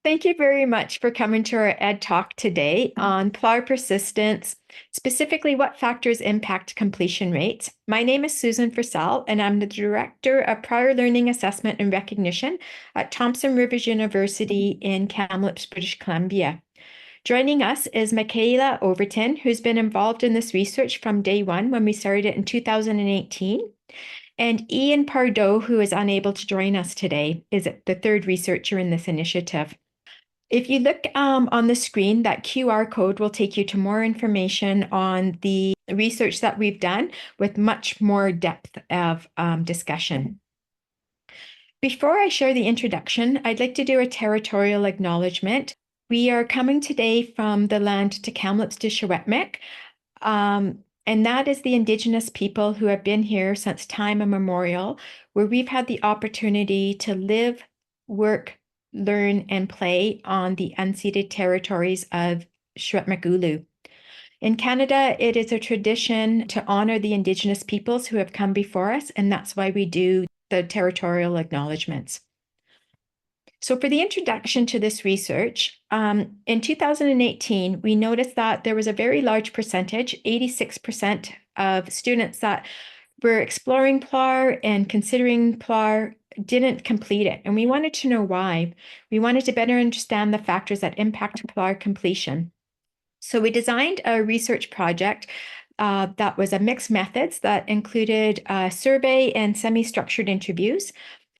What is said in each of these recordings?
Thank you very much for coming to our Ed Talk today on PLAR persistence, specifically what factors impact completion rates. My name is Susan Fursell, and I'm the Director of Prior Learning Assessment and Recognition at Thompson Rivers University in Kamloops, British Columbia. Joining us is Michaela Overton, who's been involved in this research from day one when we started it in 2018. And Ian Pardo, who is unable to join us today, is the third researcher in this initiative. If you look on the screen, that QR code will take you to more information on the research that we've done with much more depth of discussion. Before I share the introduction, I'd like to do a territorial acknowledgement. We are coming today from the land to Kamloops to Secwepemc, and that is the Indigenous people who have been here since time immemorial, where we've had the opportunity to live, work, learn, and play on the unceded territories of Secwepemc. In Canada, it is a tradition to honor the Indigenous peoples who have come before us, and that's why we do the territorial acknowledgements. So for the introduction to this research, in 2018, we noticed that there was a very large percentage, 86% of students that were exploring PLAR and considering PLAR didn't complete it. And we wanted to know why. We wanted to better understand the factors that impact PLAR completion. So we designed a research project that was a mixed methods that included a survey and semi-structured interviews.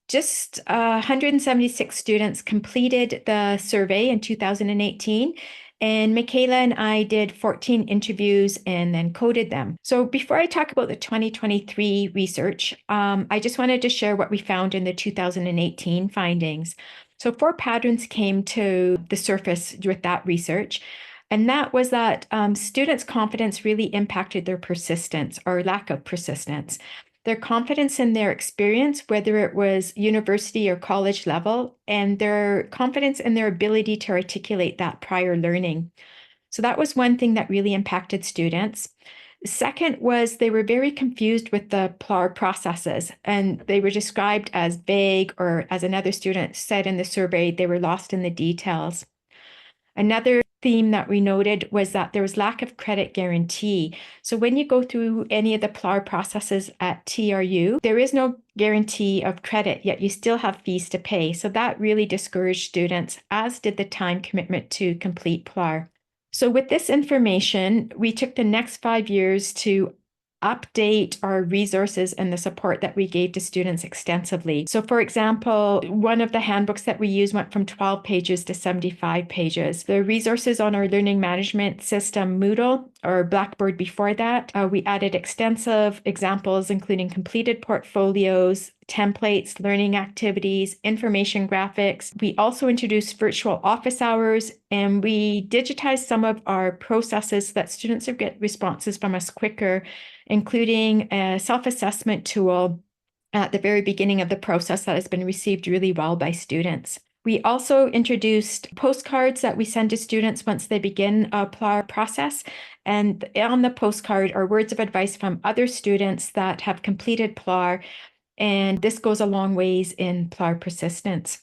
Just 176 students completed the survey in 2018, and Michaela and I did 14 interviews and then coded them. So before I talk about the 2023 research, I just wanted to share what we found in the 2018 findings. So 4 patterns came to the surface with that research. And that was that students' confidence really impacted their persistence or lack of persistence. Their confidence in their experience, whether it was university or college level, and their confidence in their ability to articulate that prior learning. So that was one thing that really impacted students. Second was they were very confused with the PLAR processes, and they were described as vague, or as another student said in the survey, they were lost in the details. Another theme that we noted was that there was lack of credit guarantee. So when you go through any of the PLAR processes at TRU, there is no guarantee of credit, yet you still have fees to pay. So that really discouraged students, as did the time commitment to complete PLAR. So with this information, we took the next 5 years to update our resources and the support that we gave to students extensively. So for example, one of the handbooks that we used went from 12 pages to 75 pages. The resources on our learning management system, Moodle, or Blackboard before that, we added extensive examples, including completed portfolios, templates, learning activities, information graphics. We also introduced virtual office hours, and we digitized some of our processes so that students would get responses from us quicker, including a self-assessment tool at the very beginning of the process that has been received really well by students. We also introduced postcards that we send to students once they begin a PLAR process. And on the postcard are words of advice from other students that have completed PLAR. And this goes a long ways in PLAR persistence.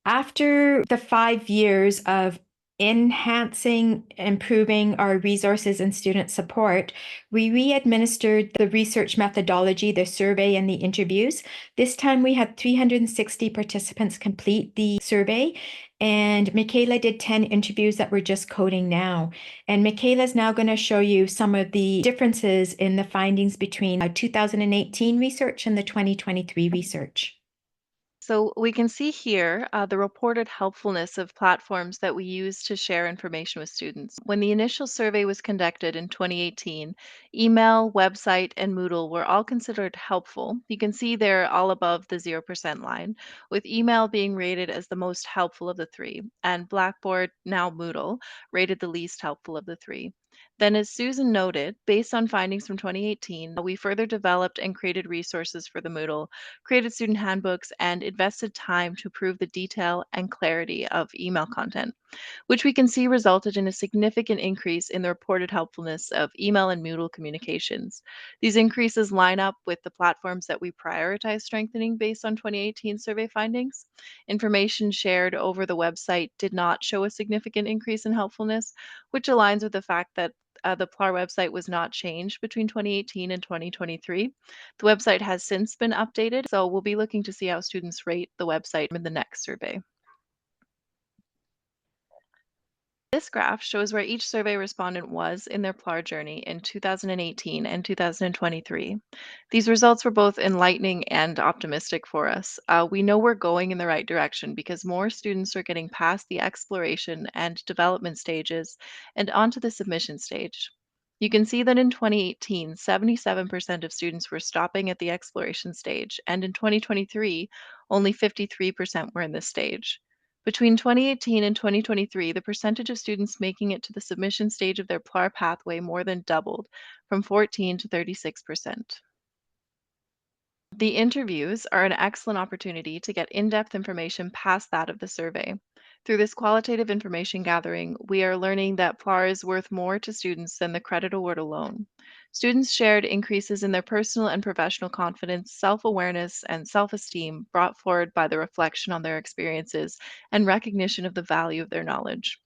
After the 5 years of enhancing, improving our resources and student support, we re-administered the research methodology, the survey, and the interviews. This time we had 360 participants complete the survey, and Michaela did 10 interviews that we're just coding now. And Michaela's now going to show you some of the differences in the findings between 2018 research and the 2023 research. So we can see here the reported helpfulness of platforms that we use to share information with students. When the initial survey was conducted in 2018, email, website, and Moodle were all considered helpful. You can see they're all above the 0% line, with email being rated as the most helpful of the 3, and Blackboard, now Moodle, rated the least helpful of the 3. Then, as Susan noted, based on findings from 2018, we further developed and created resources for the Moodle, created student handbooks, and invested time to improve the detail and clarity of email content, which we can see resulted in a significant increase in the reported helpfulness of email and Moodle communications. These increases line up with the platforms that we prioritize strengthening based on 2018 survey findings. Information shared over the website did not show a significant increase in helpfulness, which aligns with the fact that the PLAR website was not changed between 2018 and 2023. The website has since been updated, so we'll be looking to see how students rate the website in the next survey. This graph shows where each survey respondent was in their PLAR journey in 2018 and 2023. These results were both enlightening and optimistic for us. We know we're going in the right direction because more students are getting past the exploration and development stages and onto the submission stage. You can see that in 2018, 77% of students were stopping at the exploration stage, and in 2023, only 53% were in this stage. Between 2018 and 2023, the percentage of students making it to the submission stage of their PLAR pathway more than doubled, from 14 to 36%. The interviews are an excellent opportunity to get in depth information past that of the survey. Through this qualitative information gathering, we are learning that PLAR is worth more to students than the credit award alone. Students shared increases in their personal and professional confidence, self awareness, and self esteem brought forward by the reflection on their experiences and recognition of the value of their knowledge.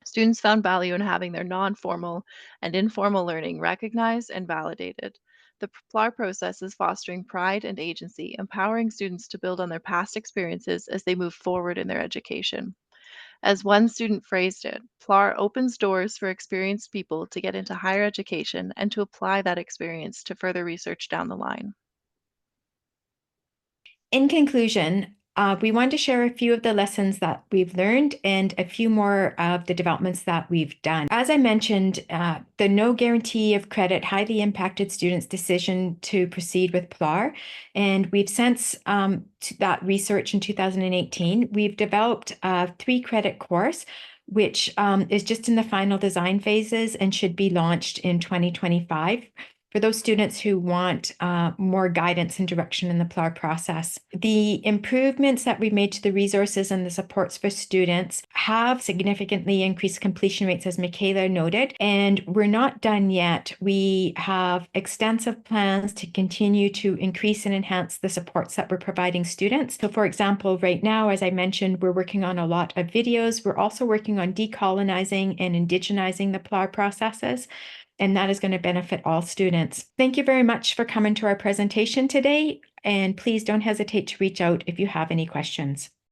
Students found value in having their non formal and informal learning recognized and validated. The PLAR process is fostering pride and agency, empowering students to build on their past experiences as they move forward in their education. As one student phrased it, PLAR opens doors for experienced people to get into higher education and to apply that experience to further research down the line. In conclusion, we want to share a few of the lessons that we've learned and a few more of the developments that we've done. As I mentioned, the no guarantee of credit highly impacted students' decision to proceed with PLAR. And we've since that research in 2018, we've developed a 3-credit course, which is just in the final design phases and should be launched in 2025 for those students who want more guidance and direction in the PLAR process. The improvements that we've made to the resources and the supports for students have significantly increased completion rates, as Michaela noted, and we're not done yet. We have extensive plans to continue to increase and enhance the supports that we're providing students. So for example, right now, as I mentioned, we're working on a lot of videos. We're also working on decolonizing and indigenizing the PLAR processes, and that is going to benefit all students. Thank you very much for coming to our presentation today, and please don't hesitate to reach out if you have any questions.